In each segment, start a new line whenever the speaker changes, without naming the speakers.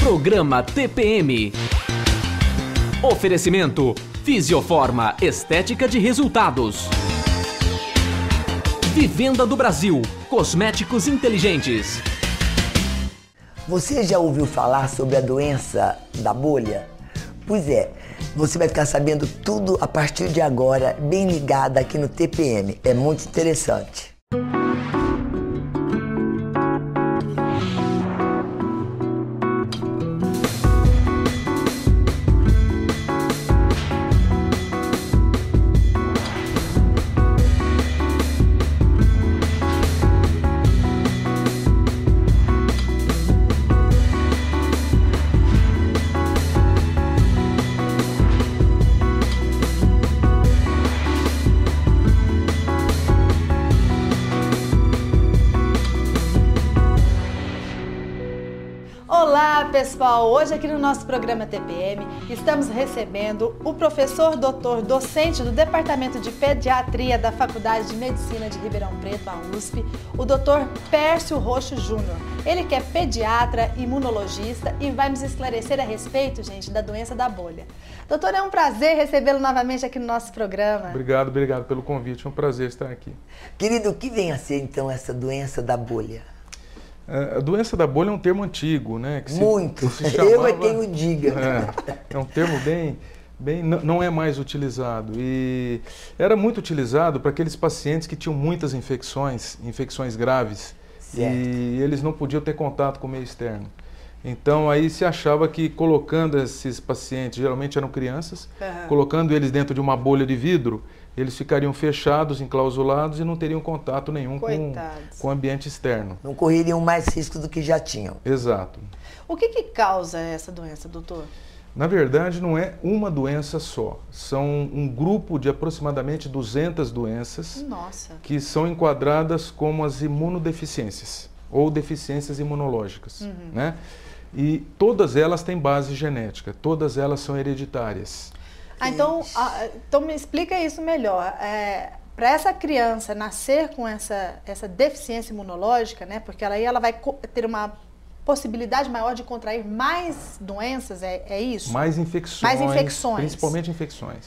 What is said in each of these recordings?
Programa TPM. Oferecimento Fisioforma, estética de resultados. Vivenda do Brasil, cosméticos inteligentes.
Você já ouviu falar sobre a doença da bolha? Pois é, você vai ficar sabendo tudo a partir de agora, bem ligada aqui no TPM. É muito interessante.
Olá pessoal, hoje aqui no nosso programa TPM estamos recebendo o professor doutor docente do Departamento de Pediatria da Faculdade de Medicina de Ribeirão Preto, a USP, o doutor Pércio Roxo Júnior. Ele que é pediatra, imunologista e vai nos esclarecer a respeito, gente, da doença da bolha. Doutor, é um prazer recebê-lo novamente aqui no nosso programa.
Obrigado pelo convite, é um prazer estar aqui.
Querido, o que vem a ser então essa doença da bolha?
A doença da bolha é um termo antigo, né?
Muito,
chamava,
eu é quem o diga.
É um termo não é mais utilizado. E era muito utilizado para aqueles pacientes que tinham muitas infecções graves. Certo. E eles não podiam ter contato com o meio externo. Então aí se achava que colocando esses pacientes, geralmente eram crianças, colocando eles dentro de uma bolha de vidro, eles ficariam fechados, enclausulados e não teriam contato nenhum com o ambiente externo.
Não correriam mais risco do que já tinham.
Exato.
O que causa essa doença, doutor?
Na verdade, não é uma doença só. São um grupo de aproximadamente 200 doenças que são enquadradas como as imunodeficiências ou deficiências imunológicas, né? E todas elas têm base genética, todas elas são hereditárias.
Então me explica isso melhor. Para essa criança nascer com essa deficiência imunológica, né? Porque ela vai ter uma possibilidade maior de contrair mais doenças, é isso?
Mais infecções. Principalmente infecções.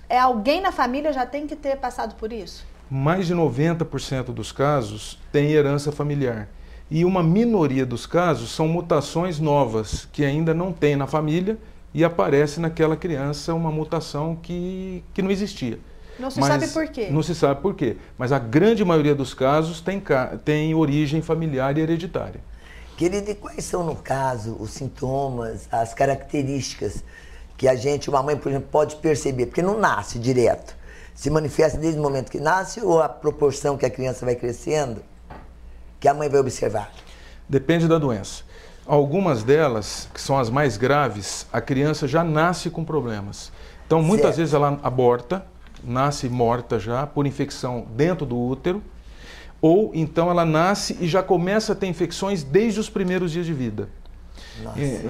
Alguém na família já tem que ter passado por isso?
Mais de 90% dos casos tem herança familiar. E uma minoria dos casos são mutações novas, que ainda não tem na família, e aparece naquela criança uma mutação que não existia.
Não se sabe por quê.
Não se sabe por quê. Mas a grande maioria dos casos tem origem familiar e hereditária.
Querido, e quais são, no caso, os sintomas, as características que uma mãe, por exemplo, pode perceber? Porque não nasce direto. Se manifesta desde o momento que nasce ou a proporção que a criança vai crescendo, que a mãe vai observar?
Depende da doença. Algumas delas, que são as mais graves, a criança já nasce com problemas. Então, muitas vezes ela aborta, nasce morta já, por infecção dentro do útero, ou então ela nasce e já começa a ter infecções desde os primeiros dias de vida.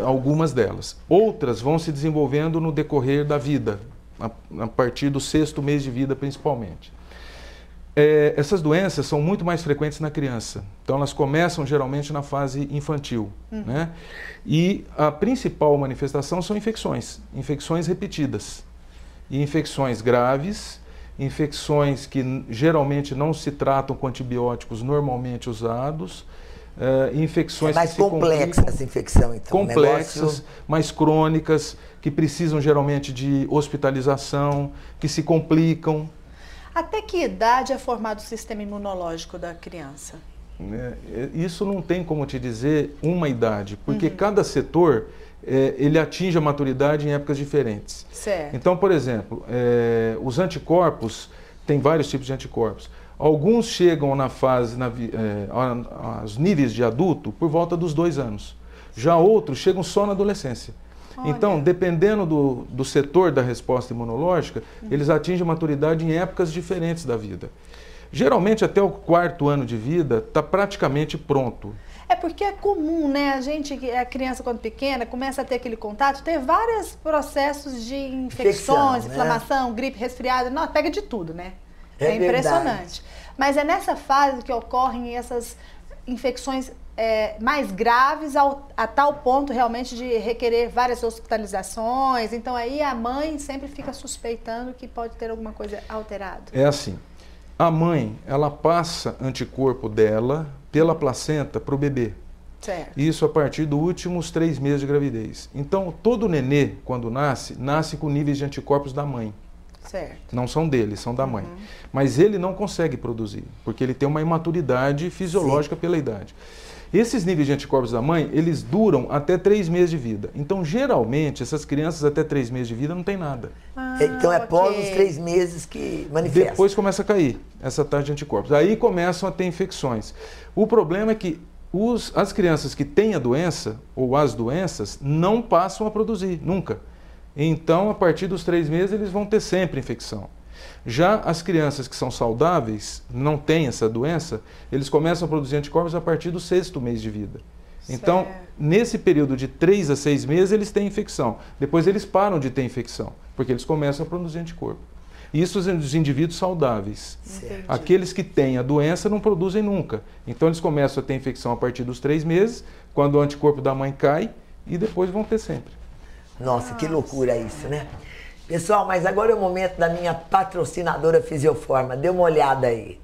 Algumas delas. Outras vão se desenvolvendo no decorrer da vida, a partir do 6º mês de vida principalmente. Essas doenças são muito mais frequentes na criança. Então, elas começam geralmente na fase infantil, né? E a principal manifestação são infecções repetidas. E infecções graves, infecções que geralmente não se tratam com antibióticos normalmente usados, infecções
mais complexa essa infecção, então.
Complexas, mais crônicas, que precisam geralmente de hospitalização, que se complicam.
Até que idade é formado o sistema imunológico da criança?
Isso não tem como te dizer uma idade, porque cada setor ele atinge a maturidade em épocas diferentes.
Certo.
Então, por exemplo, os anticorpos, tem vários tipos de anticorpos. Alguns chegam aos níveis de adulto por volta dos 2 anos. Já outros chegam só na adolescência.
Olha.
Então, dependendo do setor da resposta imunológica, eles atingem maturidade em épocas diferentes da vida. Geralmente, até o 4º ano de vida, está praticamente pronto.
É porque é comum, né? A criança, quando pequena, começa a ter aquele contato, ter vários processos de infecções, inflamação, gripe, resfriado. Não, pega de tudo, né? É impressionante. Mas é nessa fase que ocorrem essas infecções mais graves a tal ponto realmente de requerer várias hospitalizações. Então aí a mãe sempre fica suspeitando que pode ter alguma coisa alterada.
É assim, a mãe, ela passa anticorpo dela pela placenta para o bebê.
Certo.
Isso a partir dos últimos 3 meses de gravidez. Então, todo nenê, quando nasce com níveis de anticorpos da mãe.
Certo.
Não são dele, são da mãe. Mas ele não consegue produzir, porque ele tem uma imaturidade fisiológica pela idade. Esses níveis de anticorpos da mãe, eles duram até 3 meses de vida. Então, geralmente, essas crianças até 3 meses de vida não tem nada.
Então é após os 3 meses que manifesta.
Depois começa a cair essa taxa de anticorpos. Aí começam a ter infecções. O problema é que as crianças que têm a doença, ou as doenças, não passam a produzir, nunca. Então, a partir dos 3 meses, eles vão ter sempre infecção. Já as crianças que são saudáveis, não têm essa doença, eles começam a produzir anticorpos a partir do 6º mês de vida. Então, nesse período de 3 a 6 meses, eles têm infecção. Depois eles param de ter infecção, porque eles começam a produzir anticorpo. Isso os indivíduos saudáveis.
Entendi.
Aqueles que têm a doença não produzem nunca. Então eles começam a ter infecção a partir dos 3 meses, quando o anticorpo da mãe cai, e depois vão ter sempre.
Nossa, que loucura isso, né? Pessoal, mas agora é o momento da minha patrocinadora Fisioforma. Dê uma olhada aí.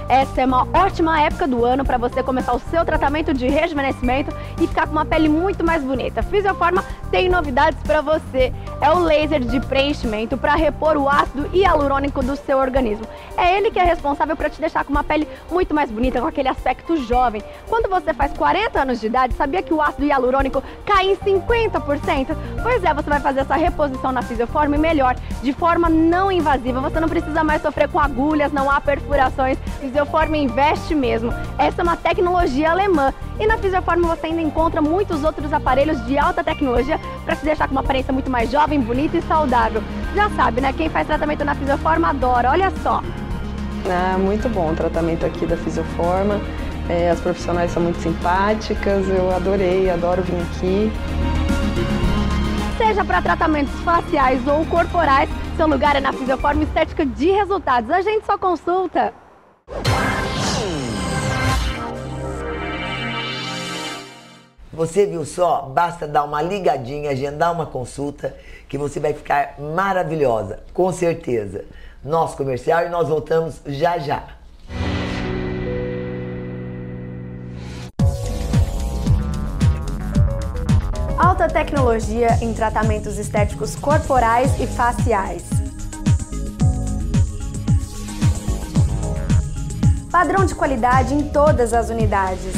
Essa é uma ótima época do ano para você começar o seu tratamento de rejuvenescimento e ficar com uma pele muito mais bonita. Fisioforma tem novidades para você. É o laser de preenchimento para repor o ácido hialurônico do seu organismo. É ele que é responsável para te deixar com uma pele muito mais bonita, com aquele aspecto jovem. Quando você faz 40 anos de idade, sabia que o ácido hialurônico cai em 50%? Pois é, você vai fazer essa reposição na Fisioforma e melhor, de forma não invasiva. Você não precisa mais sofrer com agulhas, não há perfurações. Fisioforma investe mesmo. Essa é uma tecnologia alemã. E na Fisioforma você ainda encontra muitos outros aparelhos de alta tecnologia para te deixar com uma aparência muito mais jovem, bonita e saudável. Já sabe, né? Quem faz tratamento na Fisioforma adora. Olha só.
Ah, muito bom o tratamento aqui da Fisioforma. As profissionais são muito simpáticas. Eu adoro vir aqui.
Seja para tratamentos faciais ou corporais, seu lugar é na Fisioforma Estética de Resultados. A gente só consulta.
Você viu só? Basta dar uma ligadinha, agendar uma consulta, que você vai ficar maravilhosa, com certeza. Nosso comercial e nós voltamos já já.
Alta tecnologia em tratamentos estéticos corporais e faciais. Padrão de qualidade em todas as unidades.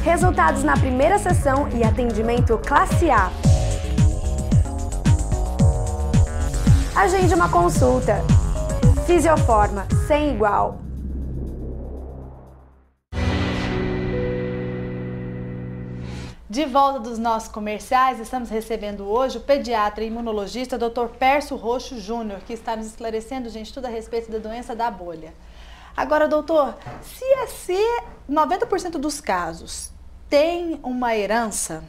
Resultados na primeira sessão e atendimento classe A. Agende uma consulta. Fisioforma, sem igual.
De volta dos nossos comerciais, estamos recebendo hoje o pediatra e imunologista Dr. Pércio Roxo Júnior, que está nos esclarecendo, gente, tudo a respeito da doença da bolha. Agora, doutor, se 90% dos casos tem uma herança,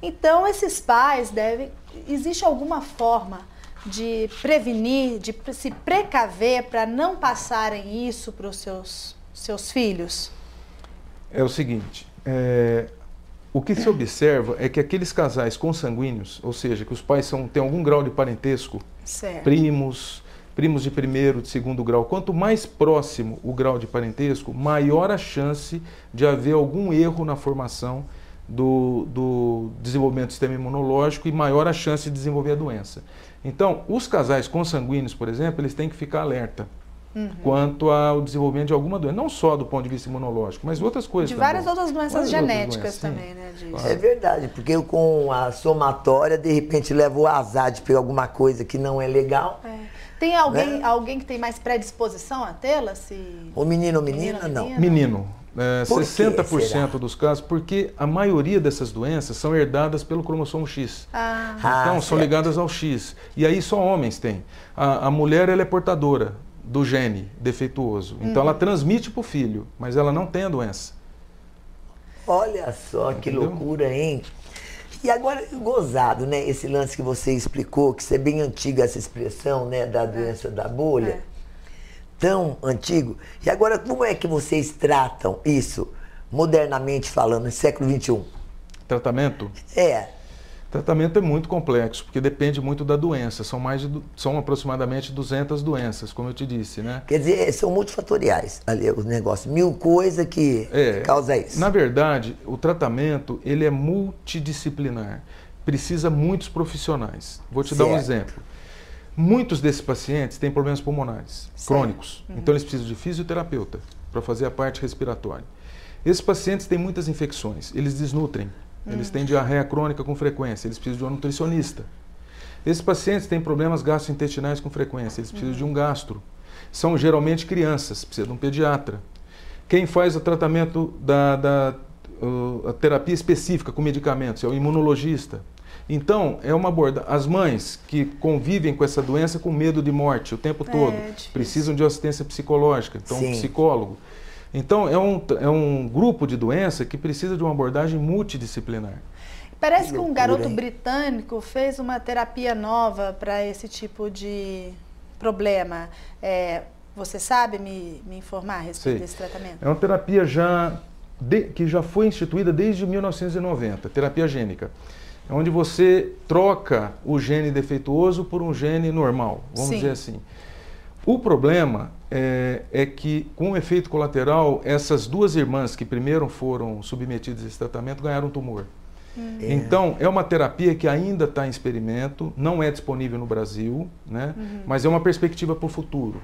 então esses pais existe alguma forma de prevenir, de se precaver para não passarem isso para os seus filhos?
É o seguinte, o que se observa é que aqueles casais consanguíneos, ou seja, que os pais têm algum grau de parentesco,
certo,
primos de primeiro, de segundo grau, quanto mais próximo o grau de parentesco, maior a chance de haver algum erro na formação do desenvolvimento do sistema imunológico e maior a chance de desenvolver a doença. Então, os casais consanguíneos, por exemplo, eles têm que ficar alerta quanto ao desenvolvimento de alguma doença, não só do ponto de vista imunológico, mas outras coisas
de
também.
várias outras doenças genéticas
doenças,
também, né?
É verdade, porque com a somatória, de repente, leva o azar de pegar alguma coisa que não é legal.
Tem alguém que tem mais predisposição a tê-la?
O menino ou menina, não.
Menino.
Por
60% dos casos, porque a maioria dessas doenças são herdadas pelo cromossomo X. Então, são ligadas ao X. E aí só homens têm. A mulher, ela é portadora do gene defeituoso. Então, ela transmite para o filho, mas ela não tem a doença.
Olha só que loucura, hein? E agora, gozado, né? Esse lance que você explicou, que isso é bem antiga, essa expressão, né? Da doença da bolha. Tão antigo. E agora, como é que vocês tratam isso, modernamente falando, no século XXI?
Tratamento? Tratamento é muito complexo, porque depende muito da doença. São aproximadamente 200 doenças, como eu te disse, né?
Quer dizer, são multifatoriais ali os negócios. 1000 coisas que causa isso.
Na verdade, o tratamento, ele é multidisciplinar. Precisa muitos profissionais. Vou te dar um exemplo. Muitos desses pacientes têm problemas pulmonares crônicos. Então, eles precisam de fisioterapeuta para fazer a parte respiratória. Esses pacientes têm muitas infecções. Eles desnutrem. Eles têm diarreia crônica com frequência, eles precisam de um nutricionista. Esses pacientes têm problemas gastrointestinais com frequência, eles precisam de um gastro. São geralmente crianças, precisa de um pediatra. Quem faz o tratamento a terapia específica com medicamentos é o imunologista. Então, é uma abordagem. As mães que convivem com essa doença com medo de morte o tempo todo, precisam de assistência psicológica, então um psicólogo. Então, é um grupo de doença que precisa de uma abordagem multidisciplinar.
Parece que um garoto britânico fez uma terapia nova para esse tipo de problema. Você sabe me informar a respeito desse tratamento?
É uma terapia que já foi instituída desde 1990, terapia gênica. Onde você troca o gene defeituoso por um gene normal, vamos dizer assim. O problema é que, com efeito colateral, essas duas irmãs que primeiro foram submetidas a esse tratamento ganharam um tumor. Então, é uma terapia que ainda está em experimento, não é disponível no Brasil, né? Mas é uma perspectiva para o futuro.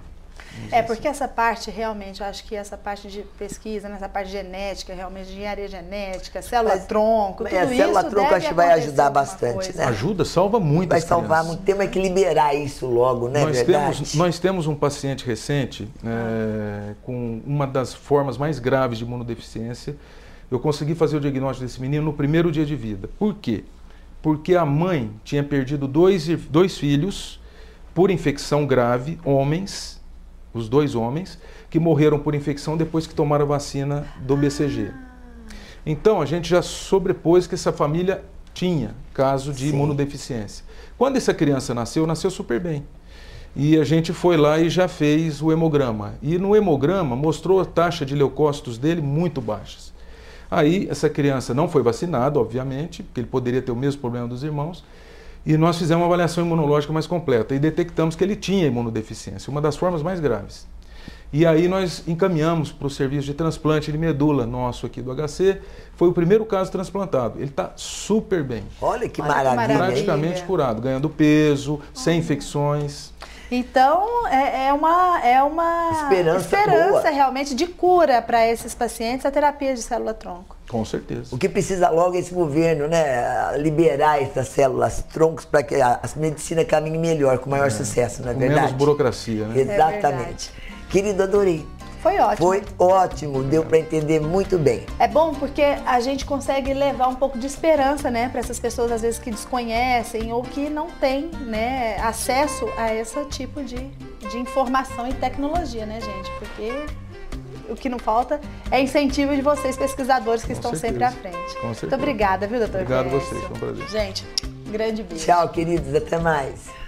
Porque essa parte realmente, eu acho que essa parte de pesquisa, essa parte genética, realmente, engenharia genética, célula-tronco, tudo isso
célula-tronco acho que vai ajudar bastante, né?
Ajuda, salva muito.
Vai salvar muito, temos que liberar isso logo, né?
Nós temos um paciente recente com uma das formas mais graves de imunodeficiência. Eu consegui fazer o diagnóstico desse menino no primeiro dia de vida. Por quê? Porque a mãe tinha perdido dois filhos por infecção grave, homens, os dois homens, que morreram por infecção depois que tomaram a vacina do BCG. Então, a gente já sobrepôs que essa família tinha caso de imunodeficiência. Quando essa criança nasceu super bem. E a gente foi lá e já fez o hemograma. E no hemograma mostrou a taxa de leucócitos dele muito baixas. Aí, essa criança não foi vacinada, obviamente, porque ele poderia ter o mesmo problema dos irmãos. E nós fizemos uma avaliação imunológica mais completa e detectamos que ele tinha imunodeficiência, uma das formas mais graves. E aí nós encaminhamos para o serviço de transplante de medula nosso aqui do HC. Foi o primeiro caso transplantado. Ele está super bem.
Olha que maravilha.
Praticamente curado, ganhando peso, sem infecções.
Então, é uma esperança realmente de cura para esses pacientes, a terapia de célula-tronco.
Com certeza.
O que precisa logo é esse governo, né, liberar essas células-troncos para que a medicina caminhe melhor, com maior sucesso, não é verdade?
Menos burocracia, né?
Exatamente. Querido, adorei.
Foi ótimo.
Foi ótimo, deu para entender muito bem.
É bom porque a gente consegue levar um pouco de esperança, né, para essas pessoas às vezes que desconhecem ou que não têm, né, acesso a esse tipo de informação e tecnologia, né, gente? Porque o que não falta é incentivo de vocês, pesquisadores que estão sempre à frente.
Com certeza.
Muito obrigada, viu, doutor?
Obrigado a vocês, foi um prazer.
Gente, um grande beijo.
Tchau, queridos, até mais.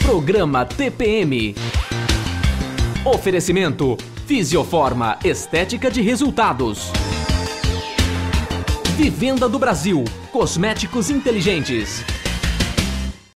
Programa TPM. Oferecimento: Fisioforma, estética de resultados. Vivenda do Brasil, cosméticos inteligentes.